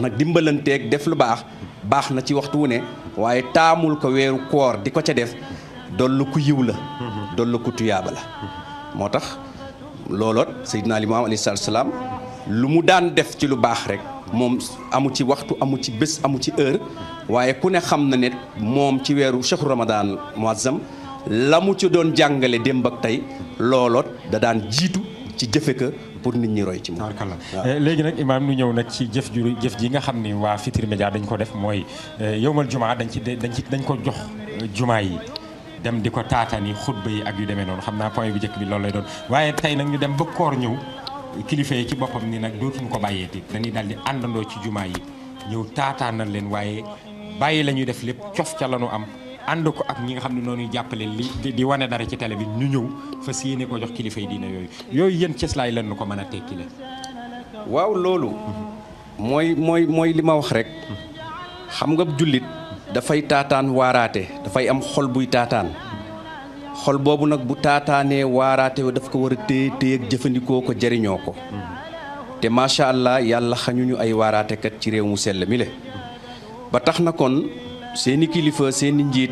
nag dimbalanteeg def lu baax na ci waxtu wu ne waaye taamul ko weeru koor di ko ca def dollu ku yiw la dollu ku tuyaaba la moo tax looloot Seydina Limaamu alayhi salaam lu mu daan def ci lu baax rek moom amu ci waxtu amu ci bés amu ci heure waaye ku ne xam na ne moom ci weeru shahru Ramadan muazzam la mu ci doon jàngale démb ak tey looloot da daan jiitu ci jëfe ka pour nit ñi roy ci moom. léegi nag imaam nu ñëw nag ci jëf ji nga xam ni waa Futurs Médias dañ ko def mooy yowmal jumaa dañ ko jox jumaa yi dem di ko taataani xutba yi ak yu demee noonu xam naa point bu njëkk bi loolu lay doon waaye tey nag ñu dem ba koor ñëw kilifa yi ci boppam ni nag dootuñu ko bàyyeeti dañuy daal di àndandoo ci jumaa yi ñëw taataanal leen waaye bàyyi la ñuy def lépp cof ca la ñu am ànd ko ak ñi nga xam ne noonu jàppale li di wane dara ci télé bi ñu ñëw fas yéene ko jox kilifa yi diina yooyu yéen cëslaay lan nu ko mën a tekki leen. waaw loolu. mooy li ma wax rek. xam nga jullit dafay taataan waaraate dafay am xol buy taataan xol boobu nag bu taataanee waaraate daf ko war a téye ak jëfandikoo ko jëriñoo ko. te macha allah yàlla xañuñu ay waaraatekat ci réew mu sell mi le ba tax na kon. seeni kilifa seeni njiit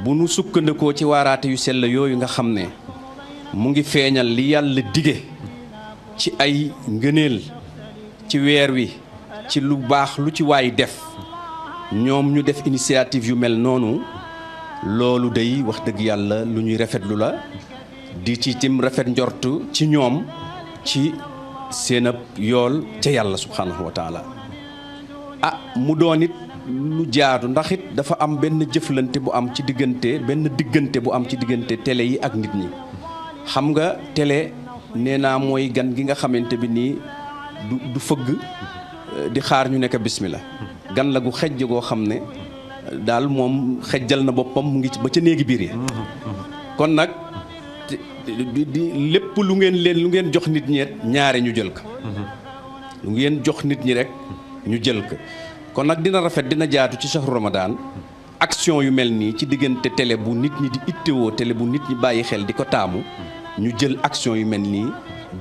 bu nu sukkandikoo ci waaraate yu sell yooyu nga xam ne mu ngi feeñal li yàlla dige ci ay ngëneel ci weer wi ci lu baax lu ci waay def ñoom ñu def initiative yu mel noonu loolu day wax dëgg yàlla lu ñuy rafetlu la di ci tim rafet njort ci ñoom ci seen ab yool ca yàlla subhanahu wa taala mu doon it lu jaadu ndax it dafa am benn jëflante bu am ci diggante bu am ci diggante télé yi ak nit ñi xam nga télé nee naa mooy gan gi nga xamante bi nii du fëgg di xaar ñu nekk bismillah gan la gu xejj goo xam ne daal moom xejjal na boppam mu ngi ba ca néegi biir yi kon nag di lépp lu ngeen jox nit ñi ñaare ñu jël ko lu ngeen jox nit ñi rek ñu jël ko kon nag dina rafet dina jaatu ci shahru Ramadan action yu mel nii ci diggante télé bu nit ñi di ittewoo télé bu nit ñi bàyyi xel di ko taamu ñu jël action yu mel nii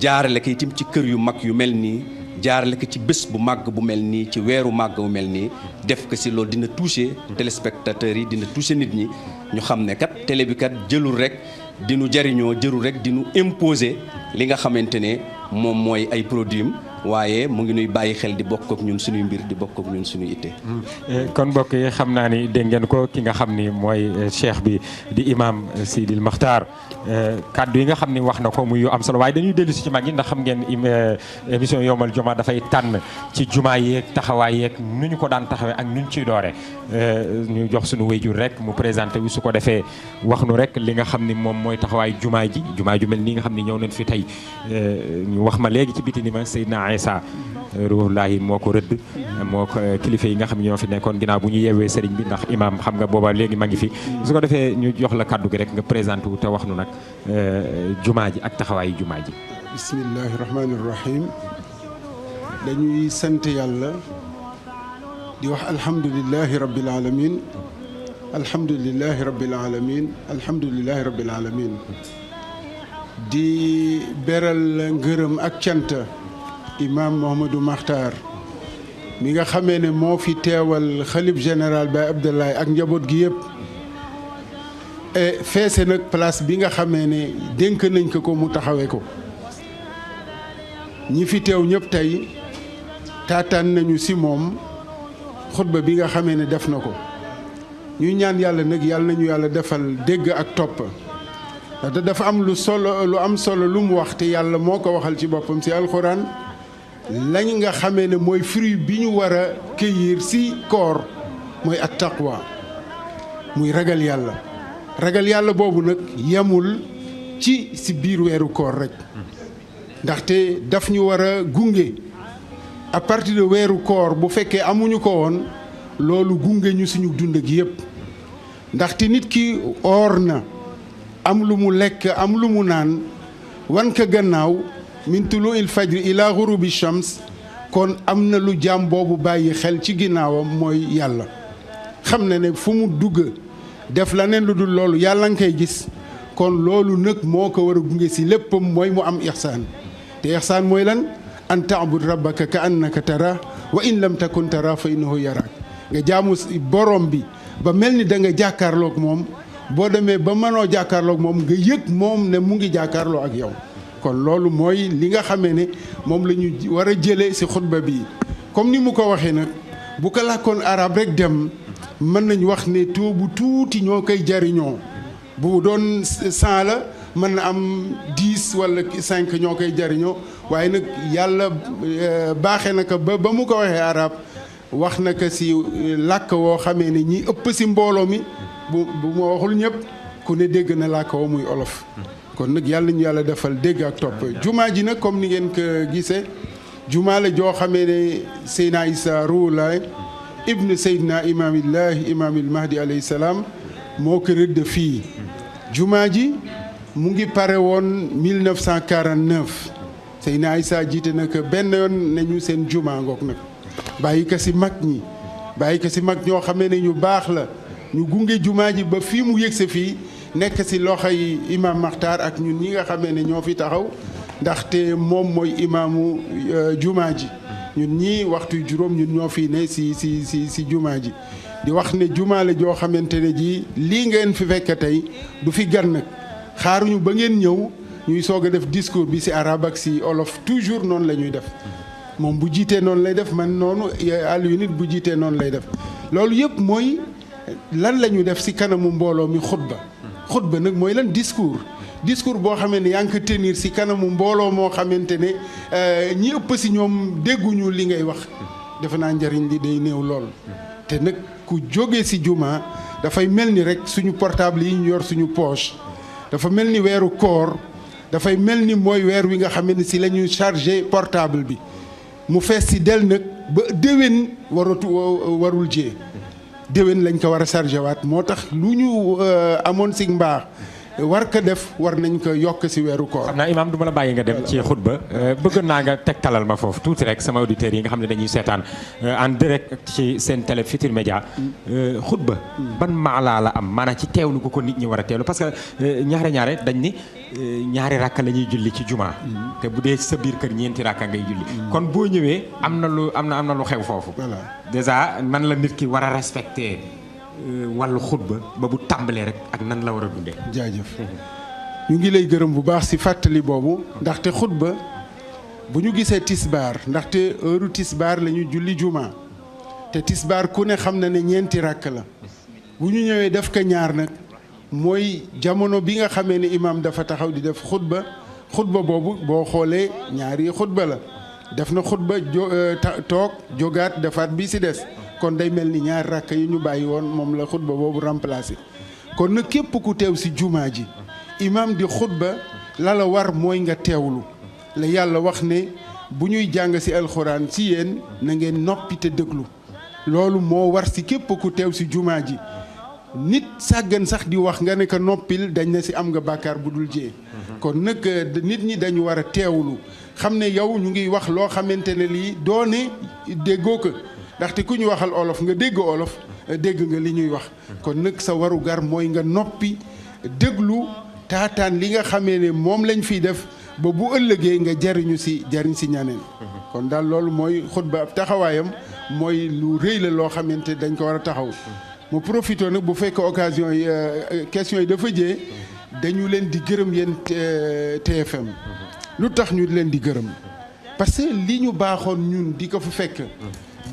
jaarale ko itam ci kër yu mag yu mel nii jaarale ko ci bés bu màgg bu mel nii ci weeru màgg bu mel nii def ko si loolu dina toucher téléspectateurs yi dina toucher nit ñi ñu xam ne kat télé bi kat jëlul rek dinu jariñoo jërul rek dinu imposer li nga xamante ne moom mooy ay produits waaye mu ngi nuy bàyyi xel di bokk ak ñun suñuy mbir di bokk ak ñun suñuy itte. kon mbokk yi xam naa ni dégg ngeen ko ki nga xam ni mooy cheikh bi di imam Sidil Makhtar kaddu yi nga xam ni wax na ko muy yu am solo waaye dañuy dellu si ci mag yi ndax xam ngeen émission yowmal jumaa dafay tànn ci jumaa yeeg taxawaay yeeg nu ñu ko daan taxawee ak nu ñu ciy doore ñu jox suñu wéyjur rek mu présenté wi su ko defee wax nu rek li nga xam ni moom mooy taxawaay jumaa ju mel nii nga xam ni ñëw nañ fi tey ñu wax ma léegi ci biti ni ma Seydina Isa ruuhullaahi moo ko rëdd moo ko kilifa yi nga xam ne ñoo fi nekkoon ginnaaw bu ñu yeewee sëriñ bi ndax imam xam nga booba léegi ma ngi fi su ko defee ñu jox la kaddu gi rek nga présenté wu te wax nu nag jumaa ji ak taxawaayu jumaa ji. bismillahi rahmaani rahim dañuy sant yàlla di wax alhamdulilahi rabbil alamin alhamdulilahi rabbil alamin alhamdulilahi rabbil alamin di beral ngërëm ak cant imam Mouhamadou Makhtar mi nga xamee ne moo fi teewal xalif général Baye Abdoulaye ak njaboot gi yëpp feese nag place bi nga xamee ne dénk nañ ko mu taxawee ko ñi fi teew ñëpp tey taataan nañu si moom xutba bi nga xamee ne def na ko ñuy ñaan yàlla nag yàlla nañu yàlla defal dégg ak topp ndaxte dafa am lu am solo lu mu wax te yàlla moo ko waxal ci boppam si alxuraan lañ nga xamee ne mooy fruit bi ñu war a cueillir si koor mooy at taqwa muy ragal yàlla boobu nag yemul ci si biir weeru koor rek ndaxte daf ñu war a gunge à partir de weeru koor bu fekkee amuñu ko woon loolu gunge ñu suñu dund gi yëpp ndaxte nit ki oor na am lu mu lekk am lu mu naan wan ka gannaaw min tulu il fajri ila ghurubi shams kon am na lu jaam boobu bàyyi xel ci ginnaawam mooy yàlla xam na ne fu mu dugg def la neen lu dul loolu yàlla nga koy gis kon loolu nag moo ko war a gunge si léppam mooy mu am ihsaan te ihsaan mooy lan an taabud rabbaka ka annaka tara wa in lam takun tara fa innahu yaraak nga jaamu borom bi ba mel ni da nga jàkkaarloog moom boo demee ba mënoo jàkkaarloog moom nga yëg moom ne mu ngi jàkkaarloo ak yow kon loolu mooy li nga xamee ne moom la ñu war a jëlee ci xutba bi comme ni mu ko waxee nag bu ko làkkoon arab rek dem mën nañ wax ne taux bu tuuti ñoo koy jariñoo bu doon 100 la mën na am 10 wala 5 ñoo koy jariñoo waaye nag yàlla baaxee na ko ba mu ko waxee arab wax na ko ci làkk woo xamee ne ñi ëpp ci mbooloo mi bu ma waxul ñëpp ku ne dégg na làkk woo muy olof kon nag yàlla ñu yàlla defal dégg ak topp jumaa ji nag comme ni ngeen ko gisee jumaa la joo xamee ne Seydina Issa Rouhou Laye ibn Seydina imaamillahi imaamil mahdi alayhi salaam moo ko rëdd fii jumaa ji mu ngi pare woon 1949 Seydina Issa jiite na ko benn yoon nañu seen jumaa ngoog nag bàyyi ko ci mag ñi bàyyi ko ci mag ñoo xamee ne ñu baax la ñu gunge jumaa ji ba fii mu yëgse fii nekk ci loxoy imam Makhtar ak ñun ñi nga xamee ne ñoo fi taxaw ndaxte moom mooy imaamu jumaa ji ñun ñii waxtu juróom ñun ñoo fi ne ci jumaa ji di wax ne jumaa la joo xamante ne ji lii ngeen fi fekk tey du fi gan nag xaaruñu ba ngeen ñëw ñuy soog a def discours bi ci arabe ak ci olof toujours noonu la ñuy def moom bu jiitee noonu lay def man noonu Aliou nit bu jiitee noonu lay def loolu yëpp mooy lan la ñu def ci kanamu mbooloo mi xutba nag mooy lan discours boo xamee ne yaa ngi ko tenir ci kanamu mbooloo moo xamante ne ñi ëpp ci ñoom dégguñu li ngay wax defe naa njariñ li day néew lool te nag ku jóge ci jumaa dafay mel ni rek suñu portable yi ñu yor suñu poche dafa mel ni weeru koor dafay mel ni mooy weer wi nga xam ne ci la ñuy chargé portable bi mu fees ci del nag ba déwén warul jee déwén lañ ko war a chargé waat moo tax lu ñu amoon ci mbaax war ko def war nañ ko yokk ci weeru koor. xam naa imaam du ma la bàyyi nga dem ci xutba bëgg naa nga tegtalal ma foofu tuuti rek sama auditeurs yi nga xam ne dañuy seetaan en direct ci seen télé Futurs Médias xutba ban maalaa la am maanaam ci teewlu ko nit ñi war a teewlu parce que ñaare dañ ni ñaari rakka la ñuy julli ci jumaa te bu dee sa biir kër ñeenti rakka ngay julli kon boo ñëwee am na lu xew foofu. déjà nan la nit ki war a respecter wàllu xutba ba bu tàmbalee rek ak nan la war a dundee. jaajëf ñu ngi lay gërëm bu baax ci fàttali boobu ndaxte xutba bu ñu gisee tisbaar ndaxte heure tisbaar la ñu julli juma te tisbaar ku ne xam na ne ñeenti rakk la bu ñu ñëwee def ko ñaar nag mooy jamono bi nga xamee ne imaam dafa taxaw di def xutba boobu boo xoolee ñaari xutba la def na xutba toog jógaat defaat bi ci des. kon day mel ni ñaar rakk yi ñu bàyyi woon moom la xutba boobu remplacé kon nag képp ku teew ci jumaa ji imaam di xutba la war mooy nga teewlu la yàlla wax ne bu ñuy jàng ci alxuraan ci yéen na ngeen noppi te déglu loolu moo war ci képp ku teew ci jumaa ji nit sàggan sax di wax nga ne ko noppil dañ na ci am nga bàkkaar bu dul jee kon nag nit ñi dañu war a teewlu xam ne yow ñu ngi wax loo xamante ne lii doone déggoo ko ndaxte ku ñu waxal olof nga dégg olof dégg nga li ñuy wax kon nag sa waru gar mooy nga noppi déglu taataan li nga xamee ne moom lañ fiy def ba bu ëllëgee nga jariñ ci ñaneen kon daal loolu mooy xutba ab taxawaayam mooy lu rëy la loo xamante dañ ko war a taxaw mu profité nag bu fekk occasion yi question yi dafa jee dañu leen di gërëm yéen TFM lu tax ñu leen di gërëm parce que li ñu baaxoon ñun di ko fa fekk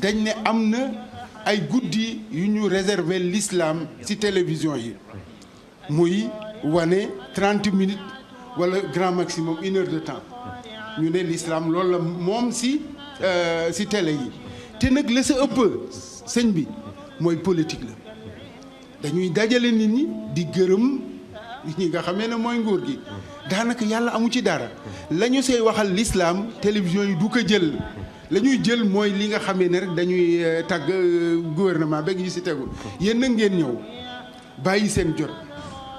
dañ ne am na ay guddi yu ñu réserver l'islam ci télévision yi muy wane 30 minutes wala grand maximum 1 heure de temps ñu ne l'islam loolu la moom ci télé yi te nag la sa ëpp sëñ bi mooy politique la dañuy dajale nit ñi di gërëm ñi nga xamee ne mooy nguur gi daanaka yàlla amu ci dara la ñu say waxal l'islam télévision yi du ko jël la ñuy jël mooy li nga xamee ne rek dañuy tàgg gouvernement beeg yi ci tegul yéen nag ngeen ñëw bàyyi seen jot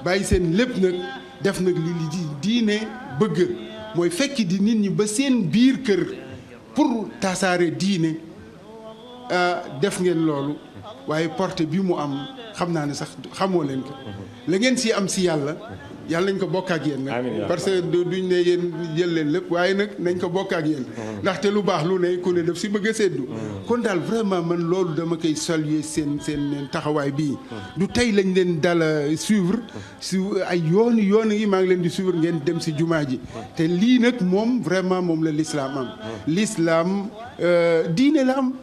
bàyyi seen lépp nag def nag li diine bëgg mooy fekk di nit ñi ba seen biir kër pour tasaare diine def ngeen loolu waaye porte bi mu am xam naa ne sax xamoo leen ko la ngeen si am si yàlla yàlla nañ ko bokk ak yéen Amiin nag yaa parce que duñ ne yéen jël leen lépp waaye nag nañ ko bokk ak yéen ndaxte lu baax lu ne ku ne def si bëgg a séddu kon daal vraiment man loolu dama koy saluer seen taxawaay bii du tey lañ leen dala suivre si ay yoon yi maa ngi leen di suivre ngeen dem si jumaa ji te lii nag moom vraiment moom la l'islam am l'islam diine la am